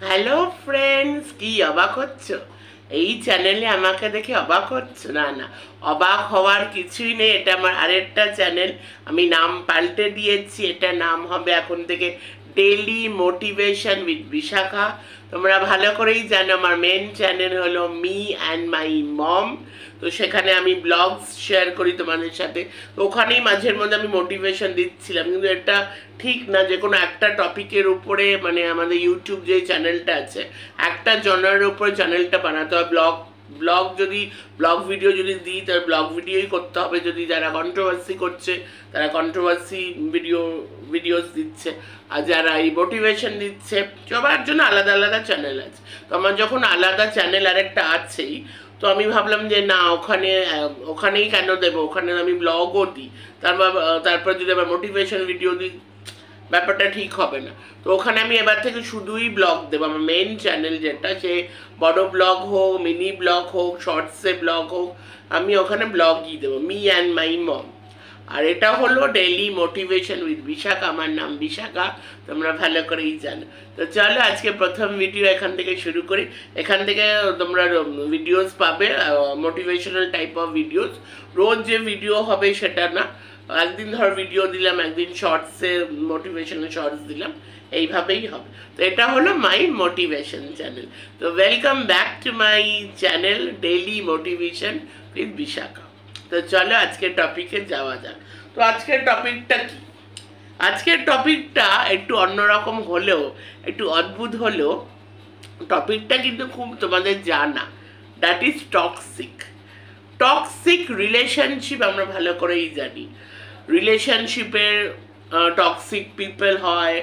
Hello friends, কি অবাক হচ্ছ? এই চ্যানেলে আমাকে দেখে অবাক হচ্ছ? না না, অবাক হওয়ার কিছুই নেই। এটা আমার আরেকটা চ্যানেল, আমি নাম পাল্টে দিয়েছি। এটা নাম হবে এখন থেকে ডেইলি মোটিভেশন উইথ বিশাখা। তোমরা ভালো করেই জানো আমার মেন চ্যানেল হলো মি অ্যান্ড মাই মম। তো সেখানে আমি ব্লগস শেয়ার করি তোমাদের সাথে। তো ওখানেই মাঝের মধ্যে আমি মোটিভেশন দিচ্ছিলাম, কিন্তু এটা ঠিক না যে কোনো একটা টপিকের উপরে, মানে আমাদের ইউটিউব যে চ্যানেলটা আছে একটা জনারের উপরে চ্যানেলটা বানাতে হয়। ব্লগ যদি ব্লগ ভিডিও যদি দিই তার ব্লগ ভিডিওই করতে হবে। যদি যারা কন্ট্রোভার্সি করছে তারা কন্ট্রোভার্সি ভিডিওস দিচ্ছে, আর যারা এই মোটিভেশন দিচ্ছে, সবার জন্য আলাদা আলাদা চ্যানেল আছে। তো আমার যখন আলাদা চ্যানেল আরেকটা আছেই, তো আমি ভাবলাম যে না, ওখানেই কেন দেবো, ওখানে আমি ব্লগও দিই, তারপর যদি আবার মোটিভেশন ভিডিও দিই ব্যাপারটা ঠিক হবে না। তো ওখানে আমি এবার থেকে শুধুই ব্লগ দেবো। আমার মেন চ্যানেল যেটা, সে বড় ব্লগ হোক, মিনি ব্লগ হোক, শর্টসে ব্লগ হোক, আমি ওখানে ব্লগই দেবো, মি অ্যান্ড মাই মম। আর এটা হলো ডেইলি মোটিভেশন উইথ বিশাখা। আমার নাম বিশাখা, তোমরা ভালো করেই জানো। তো চলো আজকে প্রথম ভিডিও এখান থেকে শুরু করি। এখান থেকে তোমরা ভিডিওস পাবে, মোটিভেশনাল টাইপ অফ ভিডিওস। রোজ যে ভিডিও হবে সেটা না, একদিন ধর ভিডিও দিলাম, একদিন শর্টসে মোটিভেশনাল শর্টস দিলাম, এইভাবেই হবে। তো এটা হলো মাই মোটিভেশন চ্যানেল। তো welcome back to my channel daily motivation with Bishakha. তো চলো আজকের টপিকে যাওয়া যাক। তো আজকের টপিকটা কি? আজকের টপিকটা একটু অন্যরকম হলেও, একটু অদ্ভুত হলেও টপিকটা কিন্তু খুব তোমাদের জানা, that is toxic. Toxic relationship আমরা ভালো করেই জানি। রিলেশনশিপের টক্সিক পিপল হয়।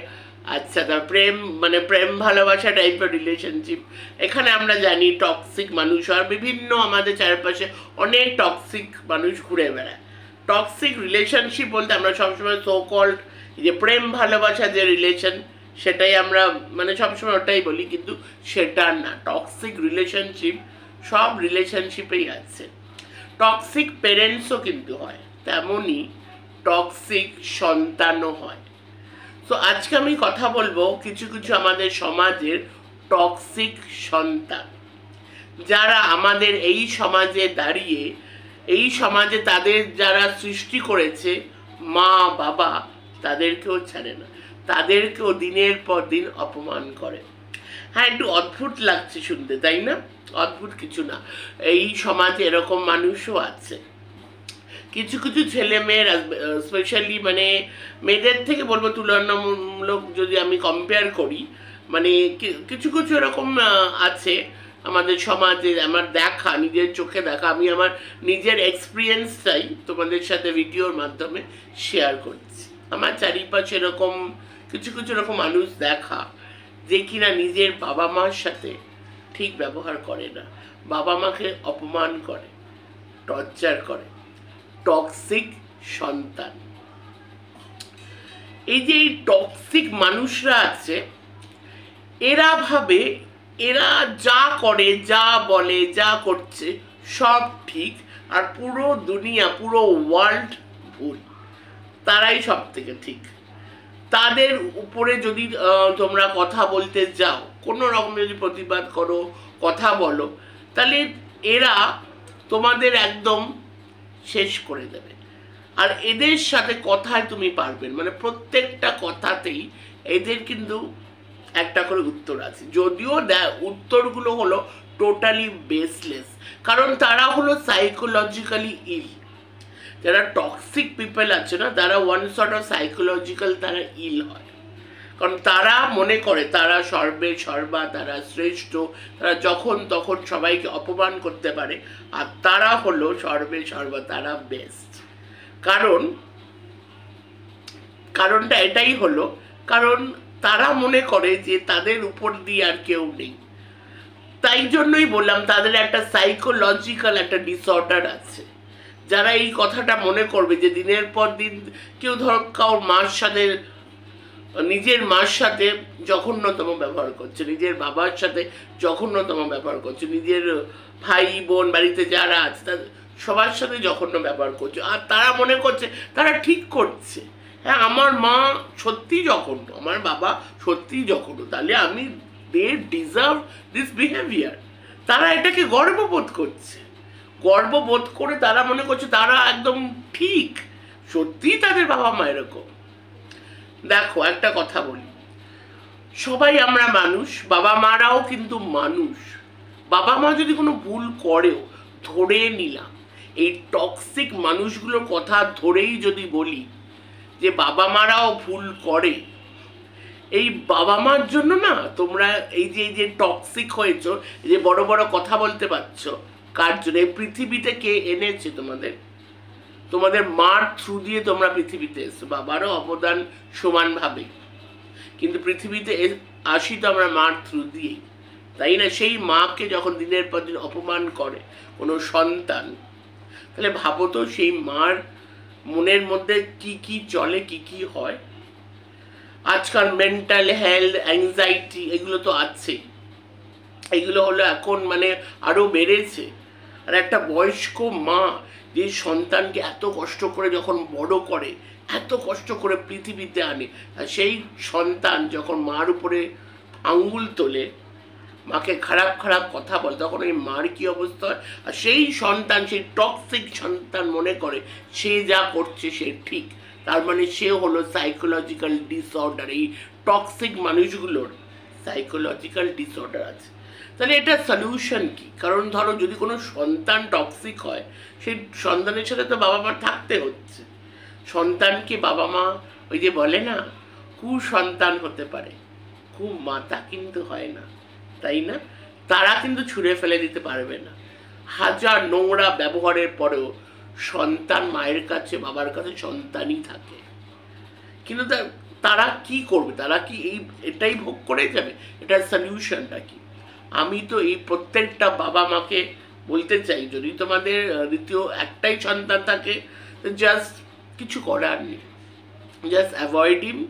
আচ্ছা, তার প্রেম, মানে প্রেম ভালোবাসা টাইপের রিলেশনশিপ, এখানে আমরা জানি টক্সিক মানুষ হয়। বিভিন্ন আমাদের চারপাশে অনেক টক্সিক মানুষ ঘুরে বেড়ায়। টক্সিক রিলেশনশিপ বলতে আমরা সবসময় সো কল্ড যে প্রেম ভালোবাসা যে রিলেশন, সেটাই আমরা মানে সবসময় ওটাই বলি, কিন্তু সেটা না। টক্সিক রিলেশনশিপ সব রিলেশনশিপেই আছে। টক্সিক পেরেন্টসও কিন্তু হয়, তেমনই টক্সিক সন্তানও হয়। তো আজকে আমি কথা বলবো কিছু কিছু আমাদের সমাজের টক্সিক সন্তান, যারা আমাদের এই সমাজে দাঁড়িয়ে, এই সমাজে তাদের যারা সৃষ্টি করেছে মা বাবা, তাদেরকেও ছাড়ে না, তাদেরকেও দিনের পর দিন অপমান করে। হ্যাঁ, একটু অদ্ভুত লাগছে শুনতে, তাই না? অদ্ভুত কিছু না, এই সমাজে এরকম মানুষও আছে। কিছু কিছু ছেলে মেয়েরা, স্পেশালি মানে মেয়েদের থেকে বলবো, তুলনামূলক যদি আমি কম্পেয়ার করি, মানে কিছু কিছু এরকম আছে আমাদের সমাজে, আমার দেখা, নিজের চোখে দেখা। আমি আমার নিজের এক্সপিরিয়েন্সটাই তোমাদের সাথে ভিডিওর মাধ্যমে শেয়ার করছি। আমার চারিপাশে এরকম কিছু কিছু এরকম মানুষ দেখা, যে কিনা নিজের বাবা মার সাথে ঠিক ব্যবহার করে না, বাবা মাকে অপমান করে, টর্চার করে। টক্সিক সন্তান। এই যে এই টক্সিক মানুষরা আছে, এরা ভাবে এরা যা করে, যা বলে, যা করছে সব ঠিক, আর পুরো দুনিয়া, পুরো ওয়ার্ল্ড ভুল, তারাই সব থেকে ঠিক। তাদের উপরে যদি তোমরা কথা বলতে যাও, কোনো রকম যদি প্রতিবাদ করো, কথা বলো, তাহলে এরা তোমাদের একদম শেষ করে দেবে। আর এদের সাথে কথায় তুমি পারবেন, মানে প্রত্যেকটা কথাতেই এদের কিন্তু একটা করে উত্তর আছে, যদিও উত্তরগুলো হলো টোটালি বেসলেস। কারণ তারা হলো সাইকোলজিক্যালি ইল। যারা টক্সিক পিপল আছে না, তারা ওয়ান সর্ট অফ সাইকোলজিক্যাল, তারা ইল হয়। কারণ তারা মনে করে তারা সর্বে সর্বা, তারা শ্রেষ্ঠ, তারা যখন তখন সবাইকে অপমান করতে পারে, আর তারা হলো সর্বে সর্বা, তারা বেস্ট। কারণটা এটাই হলো, কারণ তারা মনে করে যে তাদের উপর দিয়ে আর কেউ নেই। তাই জন্যই বললাম তাদের একটা সাইকোলজিক্যাল একটা ডিসঅর্ডার আছে। যারা এই কথাটা মনে করবে যে দিনের পর দিন কেউ ধর কারোর মার সাথে, নিজের মার সাথে জঘন্যতম ব্যবহার করছে, নিজের বাবার সাথে জঘন্যতম ব্যবহার করছে, নিজের ভাই বোন বাড়িতে যারা আছে তাদের সবার সাথে জঘন্য ব্যবহার করছে, আর তারা মনে করছে তারা ঠিক করছে। হ্যাঁ, আমার মা সত্যিই জঘন্য, আমার বাবা সত্যিই জঘন্য, তাহলে আমি দে ডিজার্ভ দিস বিহেভিয়ার। তারা এটাকে গর্ববোধ করছে, গর্ববোধ করে তারা মনে করছে তারা একদম ঠিক। সত্যিই তাদের বাবা মা এরকম। দেখো একটা কথা বলি, সবাই আমরা মানুষ, বাবা মারাও কিন্তু মানুষ। বাবা মা যদি কোনো ভুল করেও, ধরে নিলাম এই টক্সিক মানুষগুলোর কথা ধরেই যদি বলি যে বাবা মারাও ভুল করে, এই বাবা মার জন্য না তোমরা এই যে টক্সিক হয়েছো, এই যে বড় বড় কথা বলতে পারছো, কার জন্য? এই পৃথিবীতে কে এনেছে তোমাদের? তোমাদের মার থ্রু দিয়ে তোমরা পৃথিবীতে এসছো, বাবারও অবদান সমানভাবে, কিন্তু পৃথিবীতে আসি তো আমরা মার থ্রু দিয়েই, তাই না? সেই মাকে যখন দিনের পর দিন অপমান করে কোনো সন্তান, তাহলে ভাবো তো সেই মার মনের মধ্যে কি কি চলে, কি কি হয়। আজকাল মেন্টাল হেলথ, অ্যাংজাইটি এগুলো তো আছে, এগুলো হলো এখন মানে আরও বেড়েছে। আর একটা বয়স্ক মা যে সন্তানকে এত কষ্ট করে যখন বড় করে, এত কষ্ট করে পৃথিবীতে আনে, আর সেই সন্তান যখন মার উপরে আঙ্গুল তোলে, মাকে খারাপ খারাপ কথা বলে, তখন ওই মার কি অবস্থা হয়? আর সেই সন্তান, সেই টক্সিক সন্তান মনে করে সে যা করছে সে ঠিক, তার মানে সে হলো সাইকোলজিক্যাল ডিসঅর্ডার। এই টক্সিক মানুষগুলোর সাইকোলজিক্যাল ডিসঅর্ডার আছে। তাহলে এটা সলিউশন কি? কারণ ধরো যদি কোনো সন্তান টক্সিক হয়, সেই সন্তানের সাথে তো বাবা মা থাকতে হচ্ছে। সন্তানকে বাবা মা ওই যে বলে না, কুসন্তান হতে পারে, কুমাতা কিন্তু হয় না, তাই না? তারা কিন্তু ছুঁড়ে ফেলে দিতে পারবে না। হাজার নোংরা ব্যবহারের পরেও সন্তান মায়ের কাছে, বাবার কাছে সন্তানই থাকে। কিন্তু তারা কি করবে? তারা কি এটাই ভোগ করে যাবে? এটার সলিউশনটা কি? আমি তো এই প্রত্যেকটা বাবা মাকে বলতে চাই, যদি তোমাদের দ্বিতীয় একটাই সন্তান থাকে, জাস্ট কিছু করার নেই, জাস্ট অ্যাভয়েড হিম।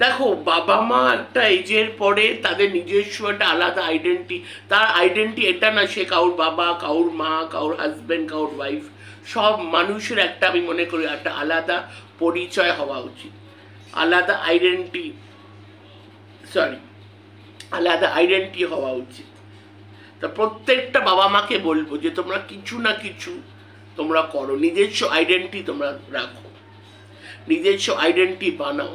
দেখো বাবা মা একটা এজের পরে তাদের নিজস্ব একটা আলাদা আইডেন্টি, তার আইডেন্টি এটা না সে কাউর বাবা, কাউর মা, কাউর হাজব্যান্ড, কাউর ওয়াইফ। সব মানুষের একটা, আমি মনে করি একটা আলাদা পরিচয় হওয়া উচিত, আলাদা আইডেন্টি হওয়া উচিত। তা প্রত্যেকটা বাবা মাকে বলবো যে তোমরা কিছু না কিছু তোমরা করো, নিজস্ব আইডেন্টি তোমরা রাখো, নিজস্ব আইডেন্টি বানাও,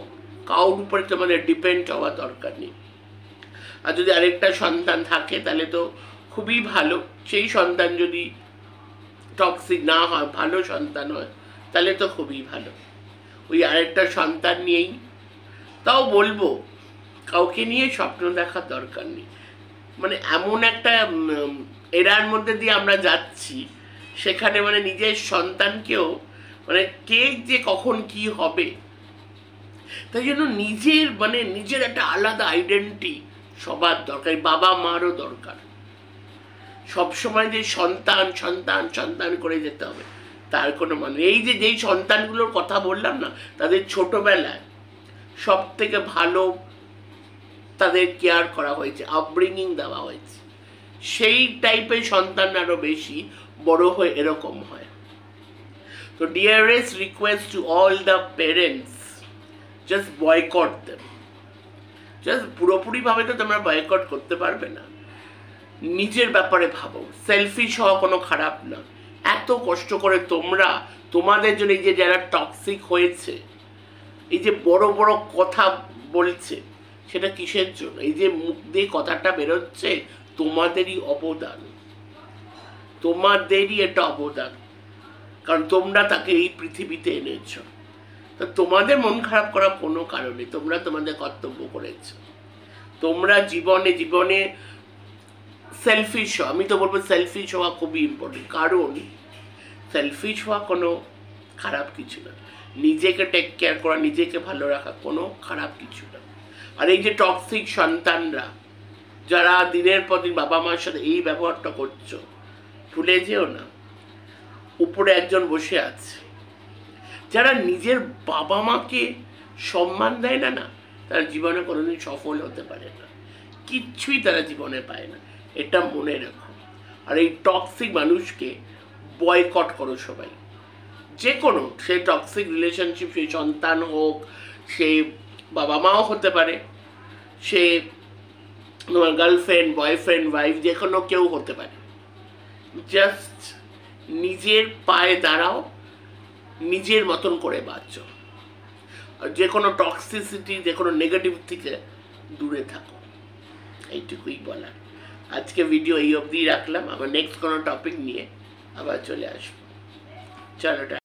কাউর উপরে তোমাদের ডিপেন্ড হওয়া দরকার নেই। আর যদি আরেকটা সন্তান থাকে তাহলে তো খুবই ভালো, সেই সন্তান যদি টক্সিক না হয়, ভালো সন্তান হয়, তাহলে তো খুবই ভালো। ওই আরেকটা সন্তান নিয়েই, তাও বলবো কাউকে নিয়ে স্বপ্ন দেখার দরকার নেই। মানে এমন একটা এরার মধ্যে দিয়ে আমরা যাচ্ছি, সেখানে মানে নিজের সন্তানকেও মানে কে যে কখন কি হবে, তাই জন্য নিজের একটা আলাদা আইডেন্টি সবার দরকার, বাবা মারও দরকার। সবসময় যে সন্তান সন্তান সন্তান করে যেতে হবে তার কোনো মানে, এই যে যেই সন্তানগুলোর কথা বললাম না, তাদের ছোটবেলায় সব থেকে ভালো তাদের কেয়ার করা হয়েছে, আপব্রিঙ্গিং দেওয়া হয়েছে, সেই টাইপের সন্তান আরও বেশি বড় হয়ে এরকম হয়। তো dearest request to all the parents, just boycott them. Just পুরোপুরিভাবে তো তোমরা বয়কট করতে পারবে না, নিজের ব্যাপারে ভাবো। সেলফিশ হওয়া কোনো খারাপ না। এত কষ্ট করে তোমরা তোমাদের জন্য, এই যে যারা টক্সিক হয়েছে, এই যে বড় বড় কথা বলছে, সেটা কিসের জন্য? এই যে মুখ দিয়ে কথাটা বেরোচ্ছে, তোমাদেরই অবদান, তোমাদেরই এটা অবদান, কারণ তোমরা তাকে এই পৃথিবীতে এনেছ। তো তোমাদের মন খারাপ করার কোনো কারণে, তোমরা তোমাদের কর্তব্য করেছ। তোমরা জীবনে সেলফিশ হওয়া, আমি তো বলবো সেলফিশ হওয়া খুবই ইম্পর্টেন্ট, কারণ সেলফিশ হওয়া কোনো খারাপ কিছু না। নিজেকে টেক কেয়ার করা, নিজেকে ভালো রাখা কোনো খারাপ কিছু না। আর এই যে টক্সিক সন্তানরা যারা দিনের পর দিন বাবা মার সাথে এই ব্যবহারটা করছো, ভুলে যেও না উপরে একজন বসে আছে। যারা নিজের বাবা মাকে সম্মান দেয় না, তারা জীবনে কোনোদিন সফল হতে পারে না, কিচ্ছুই তারা জীবনে পায় না, এটা মনে রাখো। আর এই টক্সিক মানুষকে বয়কট করো সবাই, যে কোনো, সে টক্সিক রিলেশনশিপ, সেই সন্তান হোক, সে বাবা মাও হতে পারে, সে তোমার গার্লফ্রেন্ড, বয়ফ্রেন্ড, ওয়াইফ, যে কোনো কেউ হতে পারে। জাস্ট নিজের পায়ে দাঁড়াও, নিজের মতন করে বাঁচো, আর যে কোনো টক্সিসিটি, যে কোনো নেগেটিভ থেকে দূরে থাকো, এইটুকুই বলার। আজকে ভিডিও এই অবধি রাখলাম, আবার নেক্সট কোনো টপিক নিয়ে আবার চলে আসবো। চলো।